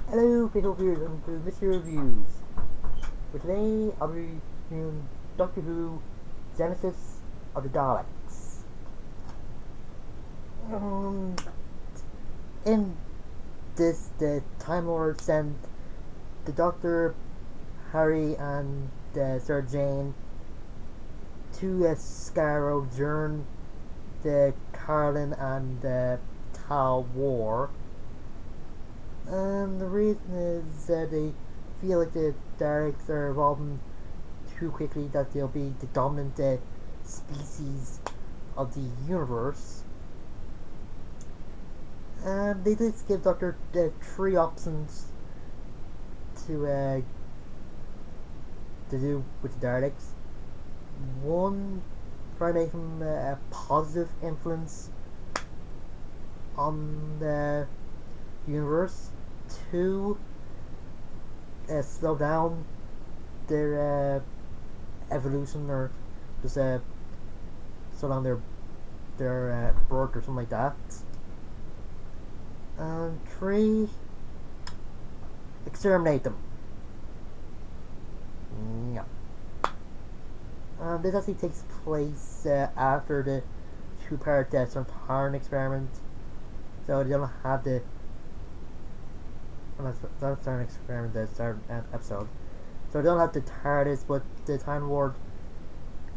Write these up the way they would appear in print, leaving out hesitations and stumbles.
Hello, faithful viewers, and to Mr. Reviews. For today, I'll be reviewing Doctor Who, Genesis of the Daleks. Um, in this, the Time Lord sent the Doctor, Harry, and Sir Jane to Scarrow during the Carlin and Tal War. And the reason is that they feel like the Daleks are evolving too quickly, that they'll be the dominant species of the universe. And they did give Doctor three options to do with the Daleks. One, try to make them a positive influence on the universe. Two, slow down their evolution, or just slow down their birth or something like that. And three, exterminate them. Yeah. This actually takes place after the two-part Sontaran experiment, so they don't have the. That's an experiment, that's our episode. So they don't have the TARDIS, but the Time Lord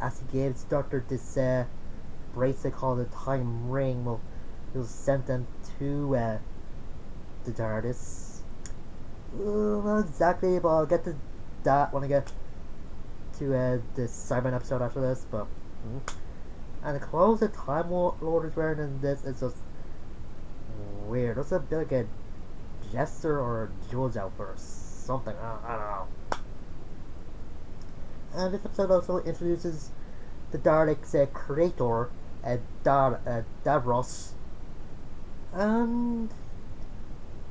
actually gives Doctor this bracelet called the Time Ring. Well, he'll send them to the TARDIS. Not exactly, but I'll get to that when I get to the Cyberman episode after this. But and the clothes the Time Lord is wearing in this is just weird. It's a bit like a jester or a judge outfit or something. I don't know. And this episode also introduces the Daleks' creator, Davros, and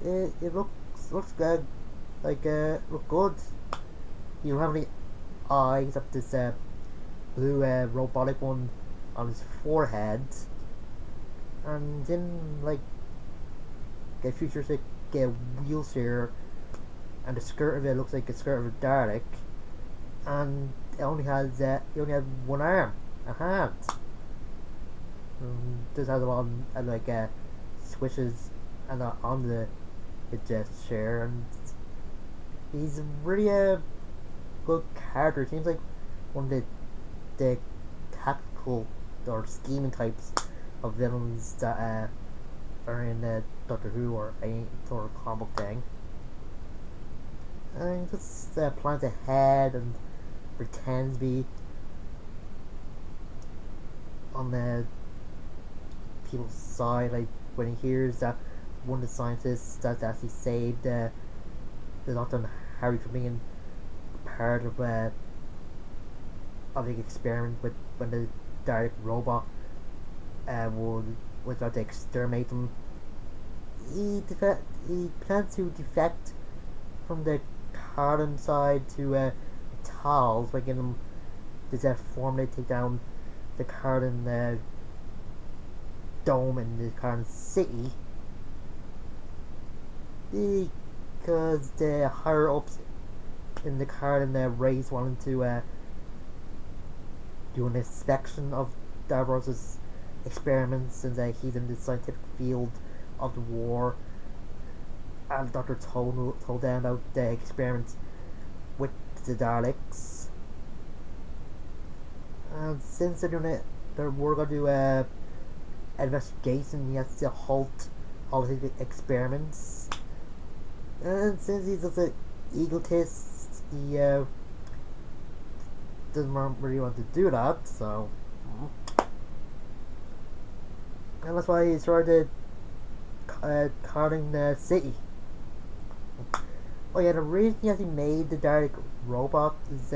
it looks good. Like look good. You don't have any eyes except this blue robotic one on his forehead, and then like a futuristic wheelchair, and the skirt of it looks like a skirt of a Dalek, and it only has he only has one arm, a hand. This has a lot of like switches and on the chair, and he's really a good character. Seems like one of the tactical or scheming types of villains that are in Doctor Who or any sort of comic thing. And he just plans ahead and pretends to be on the people's side. Like when he hears that one of the scientists that actually saved the Doctor and Harry from being part of the experiment with when the Dalek robot would try to exterminate them. He plans to defect from the Carlin side to Tal's by giving them this formula to take down the Carlin dome in the Carlin city, because the higher ups in the Carlin race wanted to do an inspection of Davros' experiments, since he's in the scientific field of the war, and the Doctor told them about the experiments with the Daleks. And since they're doing it, we're going to do an investigation. He has to halt all his experiments, and since he's just an egotist, he doesn't really want to do that. So, and that's why he started carting the city. Oh yeah, the reason he actually made the Dalek robot is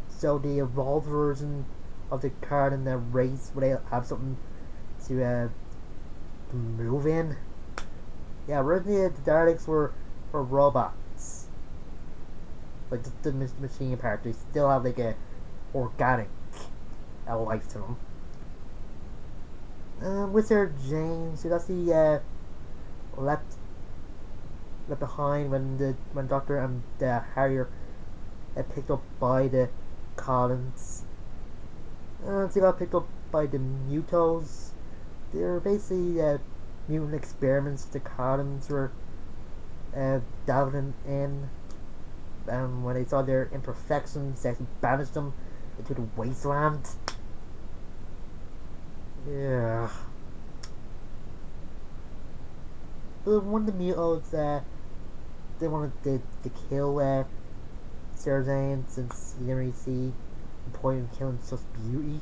so the evolved version of the Carlin race would have something to move in. Yeah, originally the Daleks were robots, like the machine part. They still have like a organic life to them. With Sarah Jane, she actually left left behind when Doctor and Harry are picked up by the Collins. They got picked up by the Mutos. They're basically mutant experiments the Collins were dabbling in. When they saw their imperfections, they actually banished them into the wasteland. Yeah. But one of the Mutos, they wanted to kill Sarah Jane since you didn't really see the point of killing such beauty.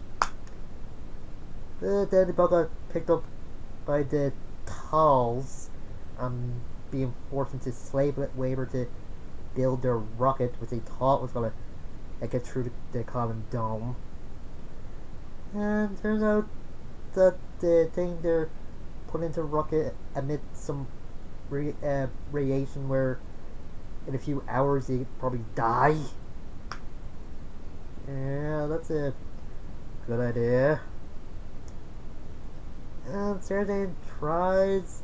But then they both got picked up by the Talls, being forced into slave labor to build their rocket, which they thought was gonna get through the common dome. And turns out that the thing they're put into rocket emits some radiation where in a few hours they probably die. Yeah, that's a good idea. And Sarah Jane tries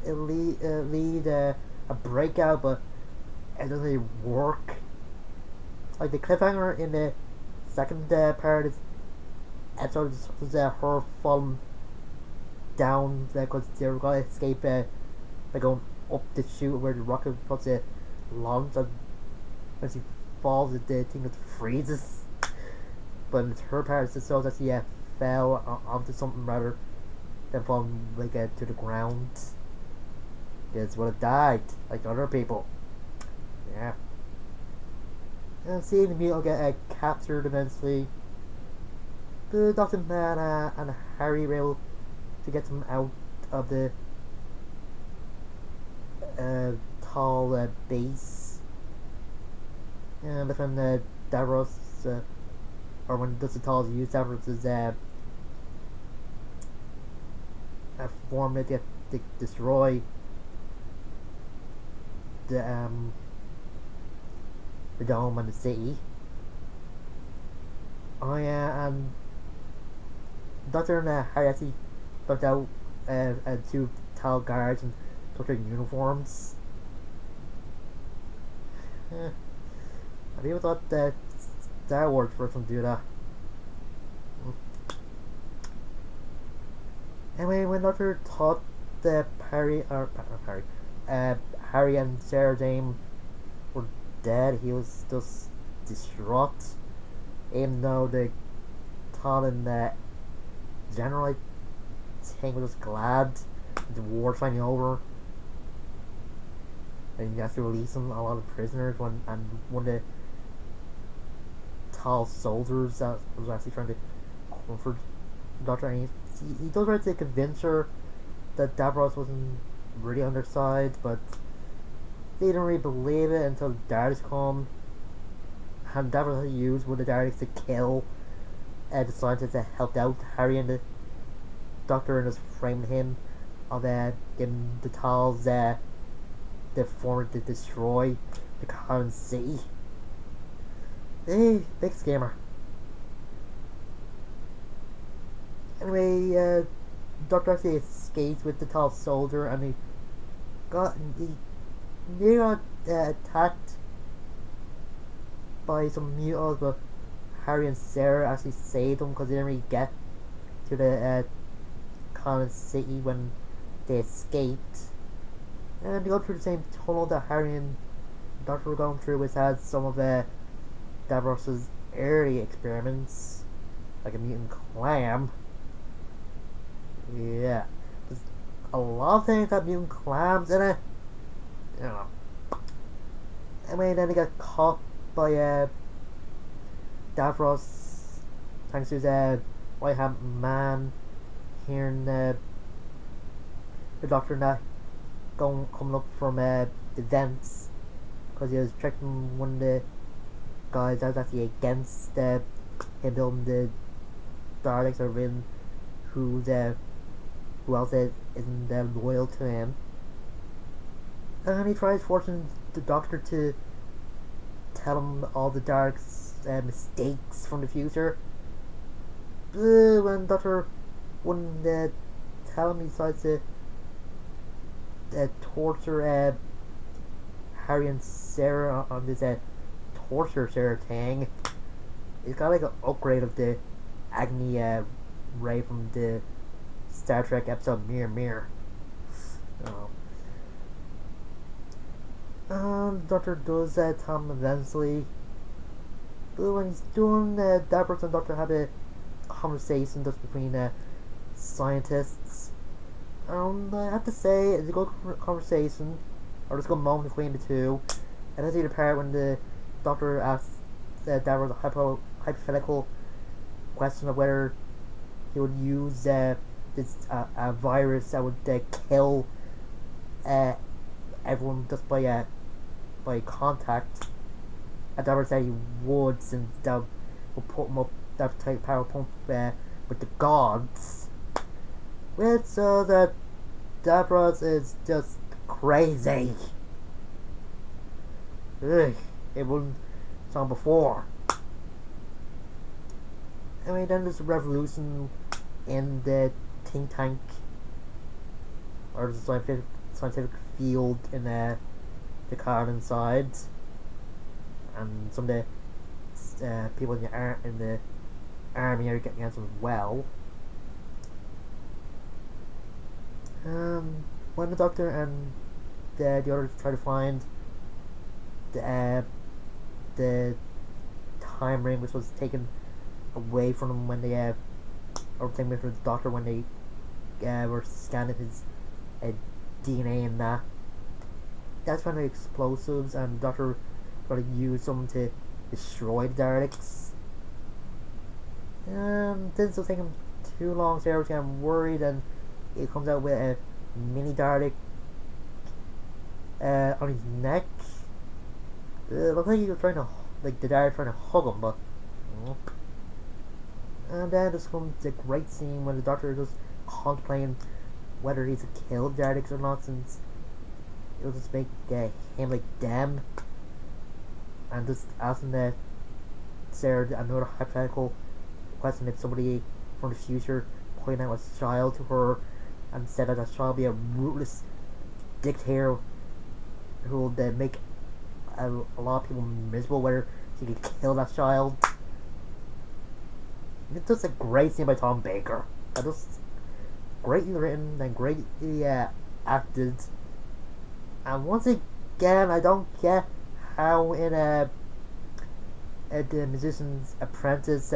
to lead a breakout, but it doesn't really work. Like the cliffhanger in the second part of this episode was her falling down because they were gonna escape by going up the chute where the rocket was supposed to launch, and when she falls the thing just freezes. But in her part it shows that she fell onto something rather than falling to the ground. Because would have died like other people. Yeah. And seeing the mutant get captured eventually, the Dr. Man and Harry were able to get them out of the tall base. And when Davros, or when the Talls used Davros' form to destroy the dome and the city. Oh yeah, and Doctor and Harry actually took out two tall guards and took their uniforms. I people thought that Star Wars first one do that. Anyway, when Doctor thought that Harry and Sarah Jane were dead, he was just distraught. Even though the Talon general, I think, was just glad the war finally over. And you have to release a lot of prisoners and one of the tall soldiers that was actually trying to comfort Doctor, and he does try to convince her that Davros wasn't really on their side, but they didn't really believe it until the Daleks come. And Davros had used one of the Daleks to kill the scientist that helped out Harry and the Doctor, and just framed him of giving the Talls the formula to destroy the Common City. Hey, big scammer. Anyway, Doctor actually escaped with the tall soldier, and he nearly got attacked by some mutants, but Harry and Sarah actually saved them because they didn't really get to the Common City when they escaped. And they go through the same tunnel that Harry and Doctor were going through, which had some of Davros' early experiments, like a mutant clam. Yeah, there's a lot of things that mutant clams in it. You know. Anyway, then he got caught by Davros, thanks to his white hat man hearing the Doctor not coming up from the vents, because he was tricking one of the guys that was actually against him building the Daleks, or in who else isn't loyal to him. And he tries forcing the Doctor to tell him all the Daleks' mistakes from the future. When Doctor wouldn't tell him, he decides to torture Harry and Sarah on this torture Sarah thing. It's got like an upgrade of the Agni ray from the Star Trek episode Mirror Mirror. Doctor does Tom eventually. But when he's done, Davros and Doctor have a conversation just between scientists. I have to say, it's a good conversation, or just a good moment between the two. And I see the part when the Doctor asks Davros a hypothetical question of whether he would use this virus that would kill everyone just by contact. And Davros said he would, since that would put him up that type power pump with the gods. Which so that Davros is just crazy. Ugh, it wasn't song before. Anyway, then there's a revolution in the think tank, or the scientific field in the Cardan side, and some of the people in the army are getting against them as well. When the Doctor and the others try to find the time ring, which was taken away from them when they or taken away from the Doctor when they were scanning his DNA and that. That's when the explosives, and the Doctor got to use them to destroy the Daleks. Didn't still take him too long, so I was getting worried, and he comes out with a mini Dalek on his neck. It looked like he was trying to, like the Dalek trying to hug him, but nope. And then just comes the great scene when the Doctor is just contemplating whether he's to kill the Daleks or not, since it'll just make him like them, and just asking Sarah another hypothetical question: if somebody from the future pointed out a child to her and said that that child be a ruthless dictator who will make a lot of people miserable, whether she could kill that child. It's just a great scene by Tom Baker. Just greatly written and greatly acted. And once again, I don't get how in the Musician's Apprentice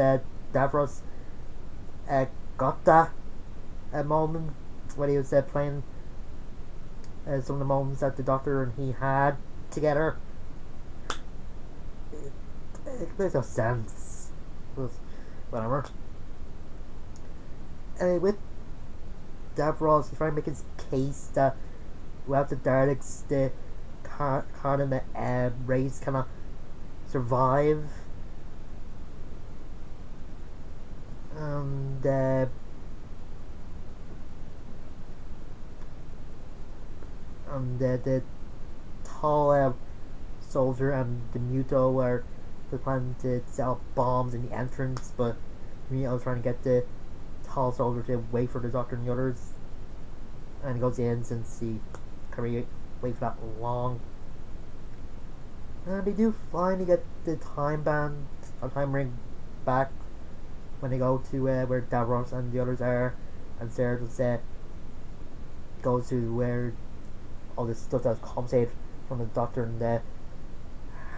Davros got that moment when he was playing some of the moments that the Doctor and he had together. It makes no sense. Whatever. Anyway, with Davros, he's trying to make his case that without the Daleks, the Cardan race cannot survive. The tall soldier and the Muto are planning to set up bombs in the entrance, but Muto's trying to get the tall soldier to wait for the Doctor and the others, and he goes in since he can't wait for that long. And they do finally get the time band or time ring back when they go to where Davros and the others are, and Sarah just goes to where all this stuff that's compensated from the Doctor and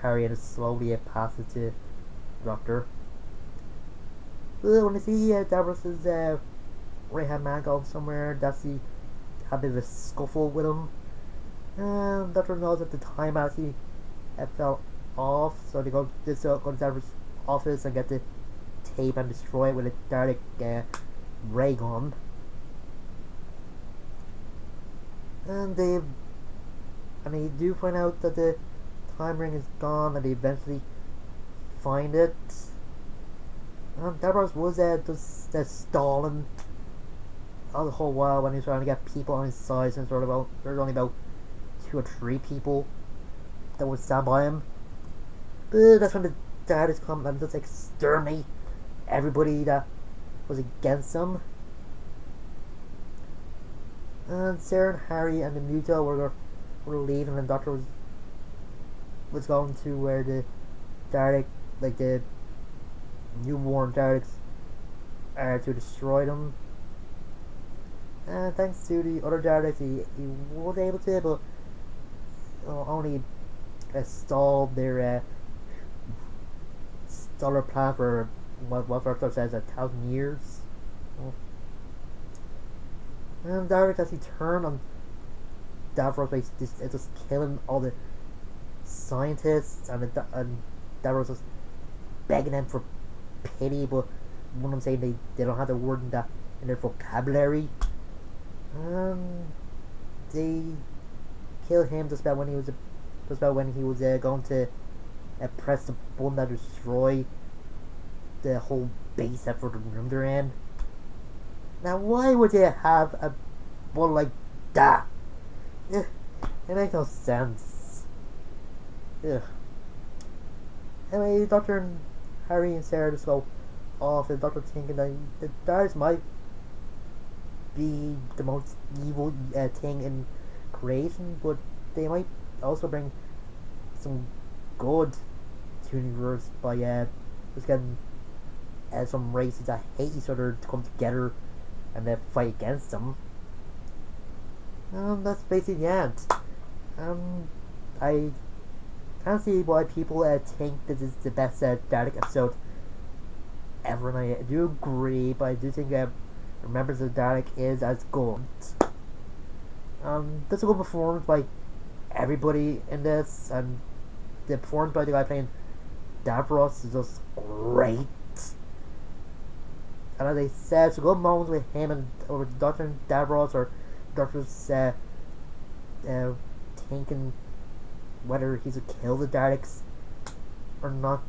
Harry, and slowly passes to the Doctor. When they see Davros's right hand man go somewhere, that's he have a bit of a scuffle with him. Doctor knows that the time actually fell off, so they go to Davros' office and get the tape and destroy it with a Dalek ray gun. And they do find out that the time ring is gone, and they eventually find it. Davros was just stalling all the whole while when he was trying to get people on his side, since there's only about 2 or 3 people that would stand by him. But that's when the Daleks come and just exterminate everybody that was against him. And Sarah and Harry and the Muto were leaving, and the Doctor was going to where the Dalek, like the newborn Daleks, are to destroy them. And thanks to the other Daleks, he was able to, but only stalled their stellar plan for what Doctor says 1,000 years. And Dalek, as he turned on Davros, just killing all the scientists, and Davros just begging them for pity, but one of them saying they don't have the word in their vocabulary. They kill him just about when he was going to press the button that destroy the whole base set for the room they're in. Now, why would they have a button like that? It makes no sense. Ugh. Anyway, Doctor and Harry and Sarah just go off, and Doctor thinking that the Daleks might be the most evil thing in creation, but they might also bring some good to the universe by just getting some races that hate each other to come together and then fight against them. That's basically the end. I can't see why people think this is the best Dalek episode ever, and I do agree, but I do think Remembers the Dalek is as good. That's a good performance by everybody in this, and the performance by the guy playing Davros is just great. And as I said, it's a good moment with him and with Dr. Davros, or Doctor's thinking whether he's to kill the Daleks or not.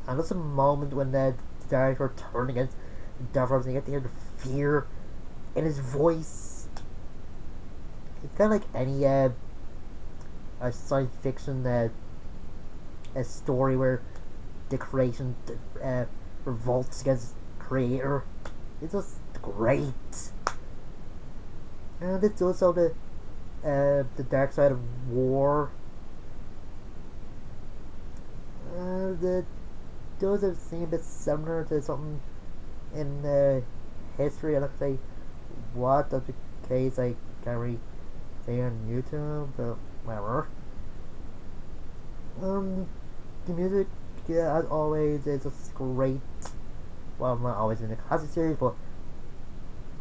And that's a moment when the Daleks were turning against Davros, and you get to hear the fear in his voice. It's kind of like any a science fiction a story where the creation revolts against the creator. It's just great. And it's also the dark side of war. The does it seem a bit similar to something in history? I don't say what that's the case. I can't really say on YouTube, but whatever. The music, yeah, as always, is just great. Well, not always in the classic series, but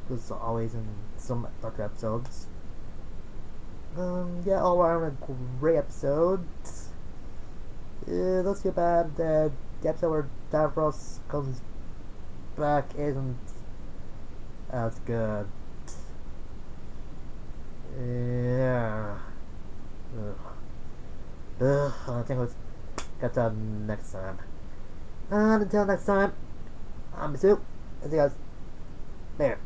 just always in some Doctor episodes. Yeah, all around a great episode. That's too bad. The episode where Davros comes back isn't as good. Yeah. I think let's get to next time. And until next time, I'm Mr.Who. See you guys later.